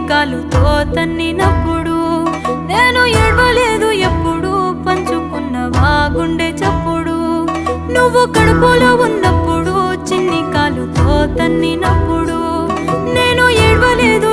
కాలుతో తన్నినప్పుడు నేను ఏడవలేదు ఎప్పుడు పంచుకున్నవా గుండె చప్పుడు నువ్వు కడుపులో ఉన్నప్పుడు చిన్ని కాలుతో తన్నినప్పుడు నేను ఏడవలేదు